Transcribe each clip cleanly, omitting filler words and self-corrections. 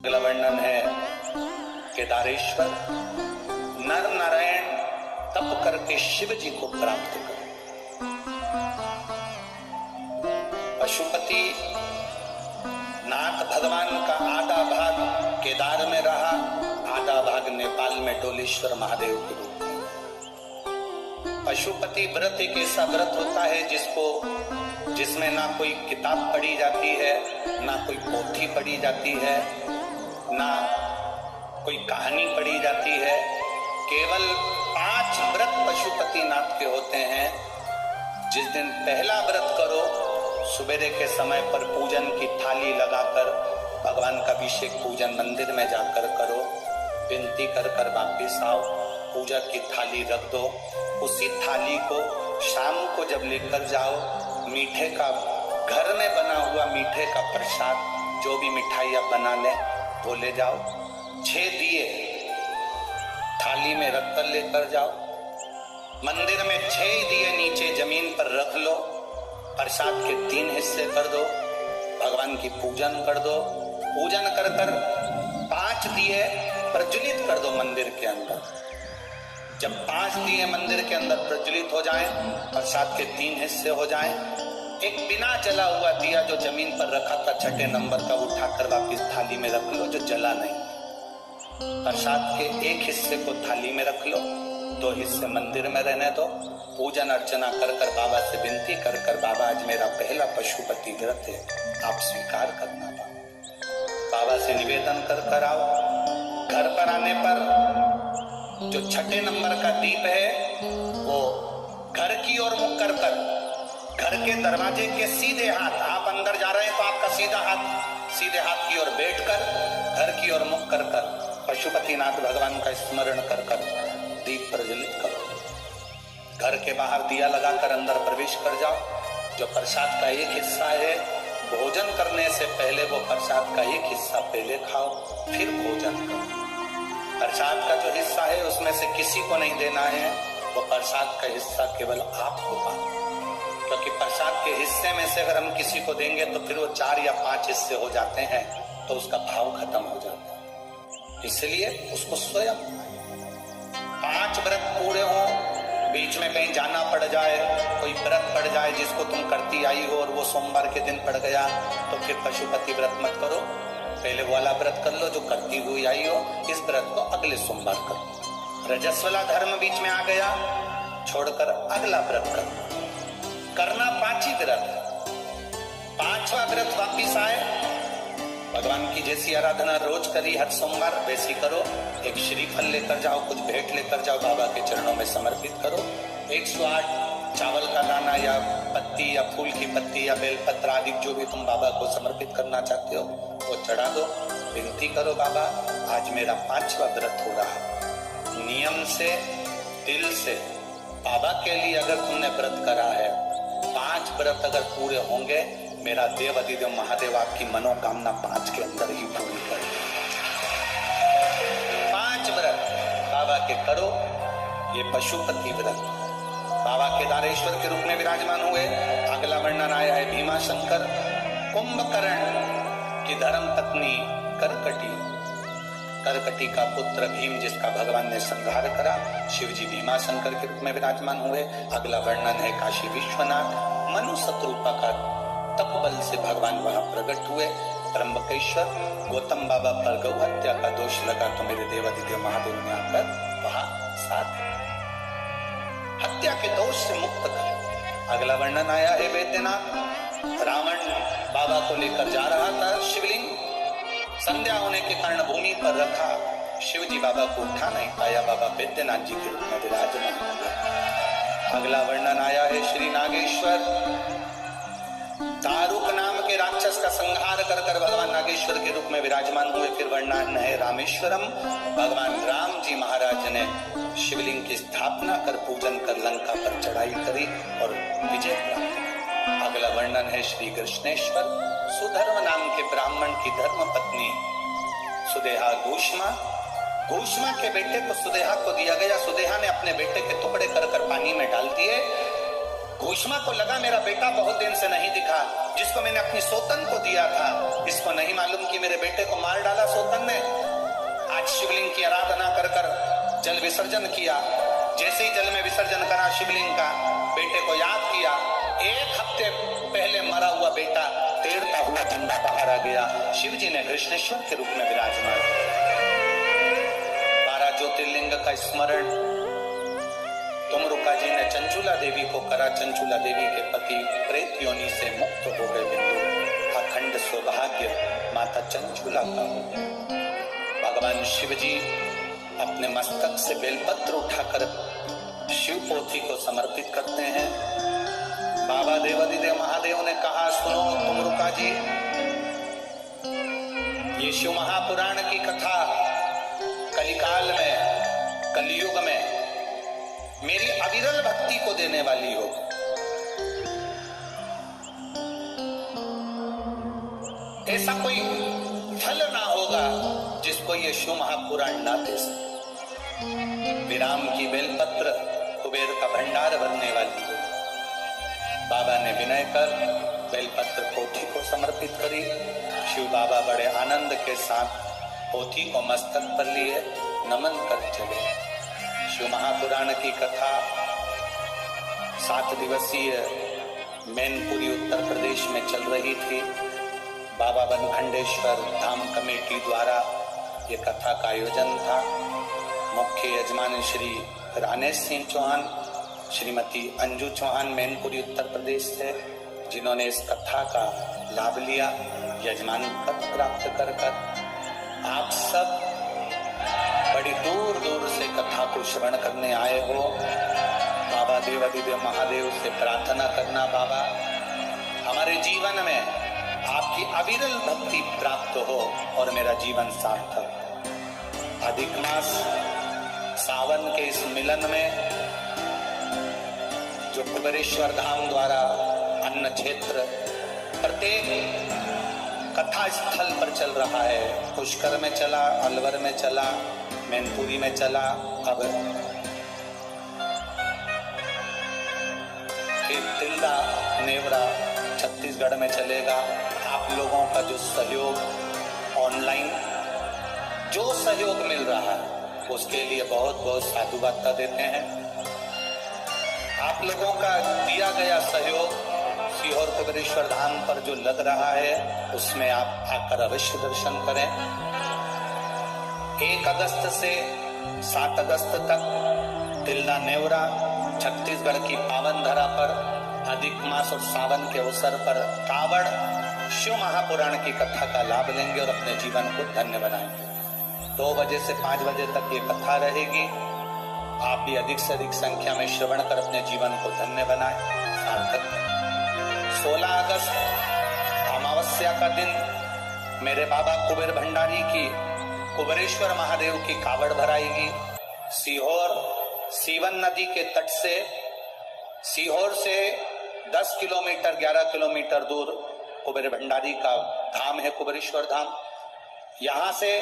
अगला वर्णन है केदारेश्वर नर नारायण तप करके शिव जी को प्राप्त करे। पशुपति नाथ भगवान का आधा भाग केदार में रहा, आधा भाग नेपाल में डोलेश्वर महादेव के रूप में। पशुपति व्रत एक ऐसा व्रत होता है जिसमें ना कोई किताब पढ़ी जाती है, ना कोई पोथी पढ़ी जाती है, ना कोई कहानी पढ़ी जाती है। केवल 5 व्रत पशुपति नाथ के होते हैं। जिस दिन पहला व्रत करो, सुबेरे के समय पर पूजन की थाली लगाकर भगवान का अभिषेक पूजन मंदिर में जाकर करो, विनती कर कर वापिस आओ, पूजा की थाली रख दो। उसी थाली को शाम को जब लेकर जाओ, मीठे का घर में बना हुआ मीठे का प्रसाद जो भी मिठाई आप बना ले वो ले जाओ। 6 दिए थाली में रखकर लेकर जाओ। मंदिर में 6 दिए नीचे जमीन पर रख लो। प्रसाद के 3 हिस्से कर दो, भगवान की पूजन कर दो। पूजन कर कर 5 दिए प्रज्वलित कर दो मंदिर के अंदर। जब 5 दिए मंदिर के अंदर प्रज्वलित हो जाएं, प्रसाद के 3 हिस्से हो जाएं, एक बिना जला हुआ दिया जो जमीन पर रखा था 6ठे नंबर का उठाकर वापिस थाली में रख लो, जो जला नहीं। प्रसाद के 1 हिस्से को थाली में रख लो, 2 हिस्से मंदिर में रहने दो। पूजन अर्चना कर कर बाबा से विनती कर कर, बाबा आज मेरा पहला पशुपति व्रत है, आप स्वीकार करना। बाबा से निवेदन कर कर आओ। घर पर आने पर जो 6ठे नंबर का दीप है वो घर की ओर मुख कर कर, घर के दरवाजे के सीधे हाथ, आप अंदर जा रहे हैं तो आपका सीधे हाथ की ओर बैठकर घर की ओर मुख कर कर पशुपतिनाथ भगवान का स्मरण कर कर दीप प्रज्वलित करो। घर के बाहर दिया लगाकर अंदर प्रवेश कर जाओ। जो प्रसाद का 1 हिस्सा है, भोजन करने से पहले वो प्रसाद का 1 हिस्सा पहले खाओ, फिर भोजन करो। प्रसाद का जो हिस्सा है उसमें से किसी को नहीं देना है, वो प्रसाद का हिस्सा केवल आपको पाना। क्योंकि प्रसाद के हिस्से में से अगर हम किसी को देंगे तो फिर वो 4 या 5 हिस्से हो जाते हैं, तो उसका भाव खत्म हो जाता है। इसलिए उसको स्वयं 5 व्रत पूरे हो, बीच में कहीं जाना पड़ जाए, कोई व्रत पड़ जाए जिसको तुम करती आई हो और वो सोमवार के दिन पड़ गया, तो फिर पशुपति व्रत मत करो। पहले वाला व्रत कर लो जो करती हुई आई हो, इस व्रत को अगले सोमवार करो। रजस्वला धर्म बीच में आ गया, छोड़कर अगला व्रत करो। करना 5 ही व्रत। 5वां व्रत वापिस आए, भगवान की जैसी आराधना रोज करी हर सोमवार वैसी करो। एक श्रीफल लेकर जाओ, कुछ भेंट लेकर जाओ, बाबा के चरणों में समर्पित करो। 108 चावल का दाना या पत्ती या फूल की पत्ती या बेलपत्र आदि जो भी तुम बाबा को समर्पित करना चाहते हो वो चढ़ा दो। विनती करो, बाबा आज मेरा 5वां व्रत हो रहा। नियम से, दिल से बाबा के लिए अगर तुमने व्रत करा है, 5 व्रत अगर पूरे होंगे, मेरा देव अधिदेव महादेव आपकी मनोकामना 5 के अंदर ही पूरी कर। 5 व्रत बाबा के करो। ये पशुपति व्रत। बाबा केदारेश्वर के रूप में विराजमान हुए। अगला वर्णन आया है भीमा शंकर। कुंभकर्ण की धर्म पत्नी करकटी का पुत्र भीम, जिसका भगवान ने संहार करा, शिव जी भीमा शंकर के रूप में विराजमान हुए। अगला वर्णन है काशी विश्वनाथ। मनु शत्रुपा का तप बल से भगवान वहां प्रकट हुए। त्र्यंबकेश्वर, गौतम बाबा पर गौ हत्या का दोष लगा तो मेरे देवाधिदेव महादेव ने आकर वहां साथ हत्या के दोष से मुक्त कर। अगला वर्णन आया है वैद्यनाथ। रावण बाबा को लेकर जा रहा था शिवलिंग, संध्या होने के कारण भूमि पर रखा, शिवजी बाबा को उठा नहीं पाया, बाबा वैद्यनाथ जी के रूप में विराजमान हो गए। अगला वर्णन आया है श्री नागेश्वर। दारुक नाम के राक्षस का संहार कर कर भगवान नागेश्वर के रूप में विराजमान हुए। फिर वर्णन है रामेश्वरम। भगवान राम जी महाराज ने शिवलिंग की स्थापना कर पूजन कर लंका पर चढ़ाई करी और विजय प्राप्त की। अगला वर्णन है श्री कृष्णेश्वर। सुधर्म नाम के ब्राह्मण की धर्म पत्नी सुदेहा घूष्मा के बेटे को सुदेहा को दिया गया। सुदेहा ने अपने बेटे के टुकड़े कर कर पानी में डाल दिए। घूष्मा को लगा मेरा बेटा बहुत दिन से नहीं दिखा, जिसको मैंने अपनी सोतन को दिया था, इसको नहीं मालूम कि मेरे बेटे को मार डाला सोतन की आराधना कर कर जल विसर्जन किया। जैसे ही जल में विसर्जन करा शिवलिंग का, बेटे को याद किया। 1 हफ्ते पहले मरा हुआ बेटा तैरता हुआ जिंदा बाहर आ गया। शिव जी ने कृष्णेश्वर के रूप में विराजमान। 12 ज्योतिर्लिंग का स्मरण तुमरुका जी ने चंचूला देवी को करा। चंचूला देवी के पति प्रेत योनि से मुक्त हो गए। बिंदु अखंड सौभाग्य माता चंचूला का। भगवान शिव जी अपने मस्तक से बेलपत्र उठाकर शिव पोथी को समर्पित करते हैं। बाबा देवादिदेव महादेव ने कहा, सुनो तुमरुका जी, ये शिव महापुराण की कथा कलिकाल में, कलयुग में मेरी अविरल भक्ति को देने वाली हो। ऐसा कोई फल ना होगा जिसको ये शिव महापुराण ना दे सके। विराम की बेलपत्र कुबेर का भंडार बनने वाली हो। बाबा ने विनय कर बेलपत्र पोथी को समर्पित करी। शिव बाबा बड़े आनंद के साथ पोथी को मस्तक पर लिए नमन कर चले। शिव महापुराण की कथा 7 दिवसीय मैनपुरी उत्तर प्रदेश में चल रही थी। बाबा बनखंडेश्वर धाम कमेटी द्वारा ये कथा का आयोजन था। मुख्य यजमान श्री रानेश सिंह चौहान, श्रीमती अंजू चौहान मैनपुरी उत्तर प्रदेश से, जिन्होंने इस कथा का लाभ लिया, यजमान पद प्राप्त कर आप सब बड़ी दूर दूर से कथा को श्रवण करने आए हो। बाबा देवादिदेव महादेव से प्रार्थना करना, बाबा हमारे जीवन में आपकी अविरल भक्ति प्राप्त हो और मेरा जीवन सार्थक। अधिक मास सावन के इस मिलन में जो कुबेरेश्वर धाम द्वारा अन्न क्षेत्र प्रत्येक कथा स्थल पर चल रहा है। पुष्कर में चला, अलवर में चला, मैनपुरी में चला, अब फिर तिल्दा नेवरा छत्तीसगढ़ में चलेगा। आप लोगों का जो सहयोग, ऑनलाइन जो सहयोग मिल रहा है, उसके लिए बहुत बहुत साधुवाद देते हैं। आप लोगों का दिया गया सहयोग सीहोर कुबेरेश्वर धाम पर जो लग रहा है, उसमें आप आकर अवश्य दर्शन करें। 1 अगस्त से 7 अगस्त तक तिल्दा नेवरा छत्तीसगढ़ की पावन धरा पर अधिक मास और सावन के अवसर पर कावड़ शिव महापुराण की कथा का लाभ लेंगे और अपने जीवन को धन्य बनाएंगे। 2 बजे से 5 बजे तक ये कथा रहेगी। आप भी अधिक से अधिक संख्या में श्रवण कर अपने जीवन को धन्य बनाएं, सार्थक। 16 अगस्त अमावस्या का दिन मेरे बाबा कुबेर भंडारी की कुबेरेश्वर महादेव की कावड़ भराएगी। सीहोर सीवन नदी के तट से, सीहोर से 10 किलोमीटर 11 किलोमीटर दूर कुबेर भंडारी का धाम है, कुबेरेश्वर धाम। यहां से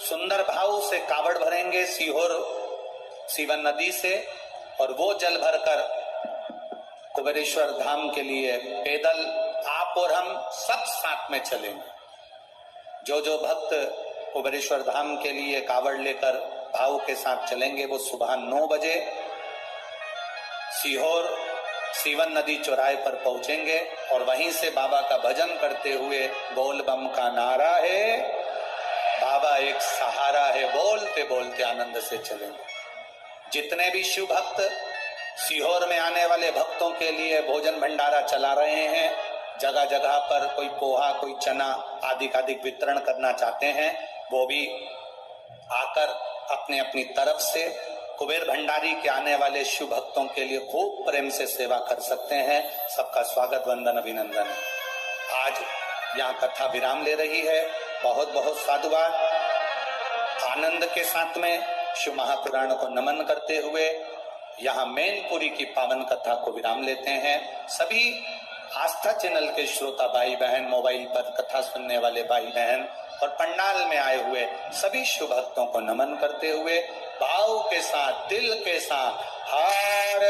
सुंदर भाव से कावड़ भरेंगे सीहोर सीवन नदी से, और वो जल भरकर कुबेरेश्वर धाम के लिए पैदल आप और हम सब साथ में चलेंगे। जो जो भक्त कुबेरेश्वर धाम के लिए कावड़ लेकर भाव के साथ चलेंगे, वो सुबह 9 बजे सीहोर सीवन नदी चौराहे पर पहुंचेंगे और वहीं से बाबा का भजन करते हुए बोल बम का नारा है, बाबा एक सहारा है, बोलते बोलते आनंद से चलेंगे। जितने भी शिव भक्त सीहोर में आने वाले भक्तों के लिए भोजन भंडारा चला रहे हैं, जगह जगह पर कोई पोहा, कोई चना आदि का अधिक वितरण करना चाहते हैं, वो भी आकर अपने अपनी तरफ से कुबेर भंडारी के आने वाले शिव भक्तों के लिए खूब प्रेम से सेवा कर सकते हैं। सबका स्वागत, वंदन, अभिनंदन। आज यहाँ कथा विराम ले रही है। बहुत बहुत साधुवाद। आनंद के साथ में शिव महापुराण को नमन करते हुए यहाँ मैनपुरी की पावन कथा को विराम लेते हैं। सभी आस्था चैनल के श्रोता भाई बहन, मोबाइल पर कथा सुनने वाले भाई बहन और पंडाल में आए हुए सभी शिव भक्तों को नमन करते हुए भाव के साथ, दिल के साथ, हर